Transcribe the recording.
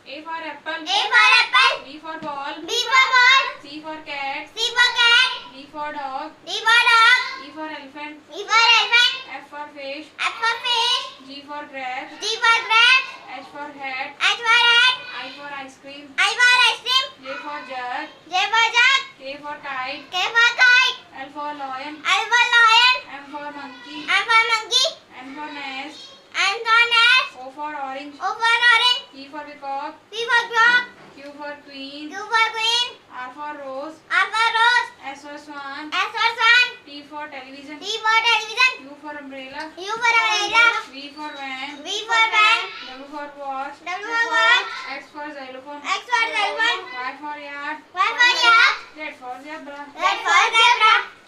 A for apple. A for apple. B for ball. B for ball. C for cat. C for cat. D for dog. D for dog. E for elephant. E for elephant. F for fish. F for fish. G for grapes. G for grapes. H for hat. H for hat. I for ice cream. I for ice cream. J for jug. J for jug. K for kite. K for kite. L for lion. L for lion. M for monkey. M for monkey. N for nest. N for nest. O for orange. O for orange. P for peacock. P for frog. Q for queen. Q for queen. R for rose. R for rose. S for swan. S for sun. T for television. T for television. U for umbrella. U for umbrella. V for van. V for van. W for watch. W for watch. X for xylophone. X for xylophone. Y for yard. Y for yak. Z for zebra. Z for zebra.